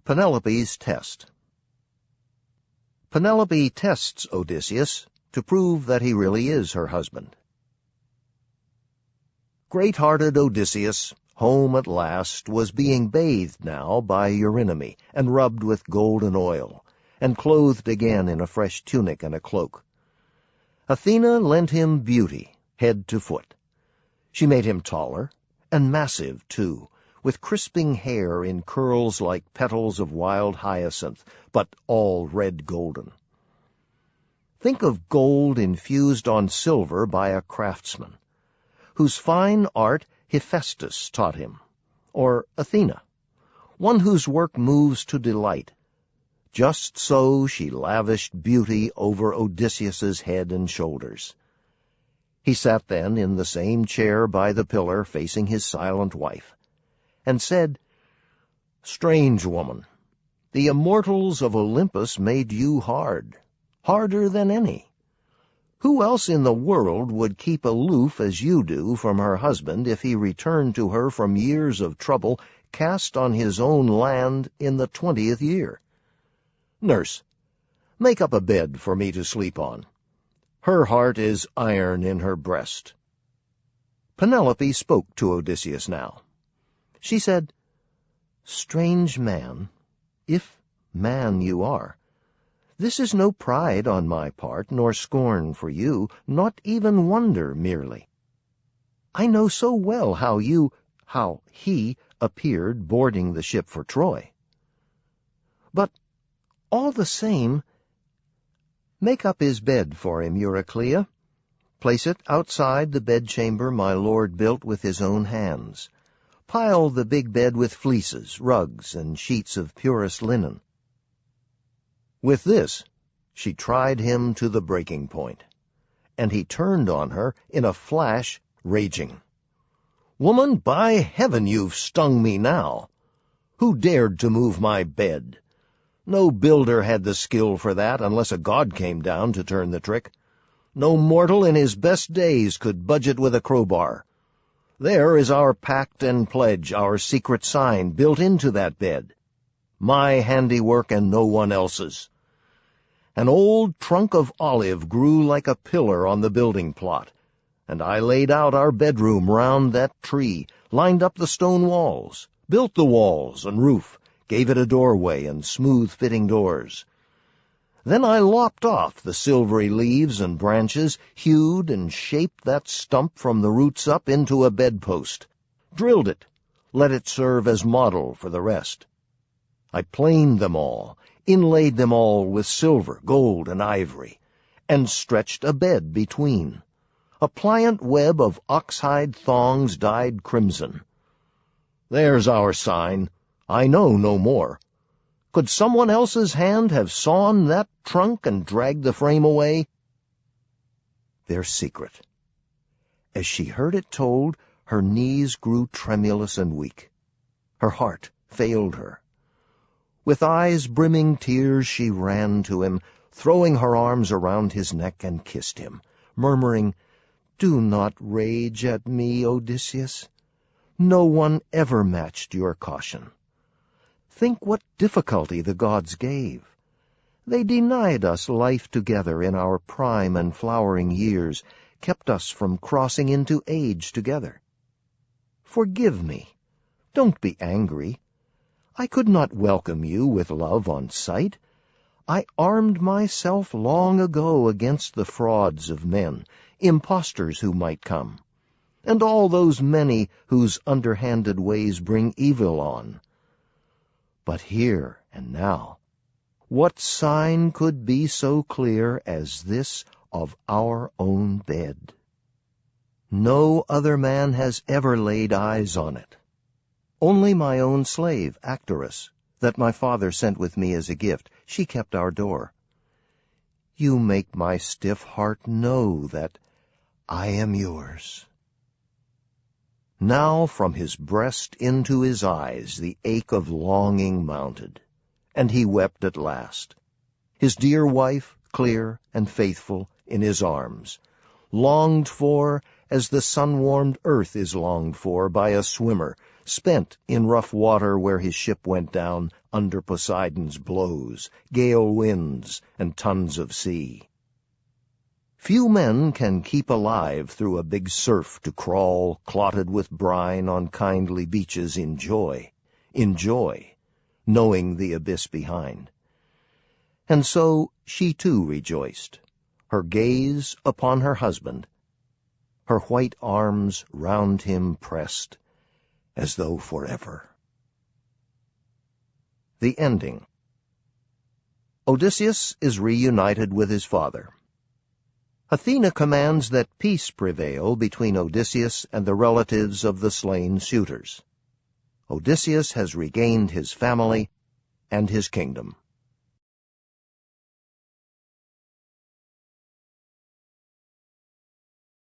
Penelope's Test. Penelope tests Odysseus to prove that he really is her husband. Great-hearted Odysseus, home at last, was being bathed now by Eurynome, and rubbed with golden oil, and clothed again in a fresh tunic and a cloak. Athena lent him beauty, head to foot. She made him taller, and massive, too, with crisping hair in curls like petals of wild hyacinth, but all red golden. Think of gold infused on silver by a craftsman, whose fine art Hephaestus taught him, or Athena, one whose work moves to delight. Just so she lavished beauty over Odysseus's head and shoulders. He sat then in the same chair by the pillar facing his silent wife, and said, "Strange woman, the immortals of Olympus made you hard, harder than any. Who else in the world would keep aloof as you do from her husband if he returned to her from years of trouble cast on his own land in the 20th year? Nurse, make up a bed for me to sleep on. Her heart is iron in her breast." Penelope spoke to Odysseus now. She said, "Strange man, if man you are, this is no pride on my part, nor scorn for you, not even wonder merely. I know so well how he appeared boarding the ship for Troy. But all the same, make up his bed for him, Euryclea. Place it outside the bedchamber my lord built with his own hands. Pile the big bed with fleeces, rugs, and sheets of purest linen." With this, she tried him to the breaking point, and he turned on her in a flash, raging. "Woman, by heaven, you've stung me now! Who dared to move my bed? No builder had the skill for that, unless a god came down to turn the trick. No mortal in his best days could budge it with a crowbar. There is our pact and pledge, our secret sign, built into that bed. My handiwork and no one else's. An old trunk of olive grew like a pillar on the building plot, and I laid out our bedroom round that tree, lined up the stone walls, built the walls and roof, gave it a doorway and smooth-fitting doors. Then I lopped off the silvery leaves and branches, hewed and shaped that stump from the roots up into a bedpost, drilled it, let it serve as model for the rest. I planed them all, inlaid them all with silver, gold, and ivory, and stretched a bed between, a pliant web of oxhide thongs dyed crimson. There's our sign. I know no more. Could someone else's hand have sawn that trunk and dragged the frame away?" Their secret. As she heard it told, her knees grew tremulous and weak. Her heart failed her. With eyes brimming tears she ran to him, throwing her arms around his neck, and kissed him, murmuring, "Do not rage at me, Odysseus. No one ever matched your caution. Think what difficulty the gods gave. They denied us life together in our prime and flowering years, kept us from crossing into age together. Forgive me. Don't be angry. I could not welcome you with love on sight. I armed myself long ago against the frauds of men, impostors who might come, and all those many whose underhanded ways bring evil on. But here and now, what sign could be so clear as this of our own bed? No other man has ever laid eyes on it. Only my own slave, Actorus, that my father sent with me as a gift, she kept our door. You make my stiff heart know that I am yours." Now from his breast into his eyes the ache of longing mounted, and he wept at last. His dear wife, clear and faithful, in his arms, longed for as the sun-warmed earth is longed for by a swimmer, spent in rough water where his ship went down under Poseidon's blows, gale winds, and tons of sea. Few men can keep alive through a big surf to crawl, clotted with brine, on kindly beaches in joy, knowing the abyss behind. And so she too rejoiced, her gaze upon her husband, her white arms round him pressed, as though forever. The ending. Odysseus is reunited with his father. Athena commands that peace prevail between Odysseus and the relatives of the slain suitors. Odysseus has regained his family and his kingdom.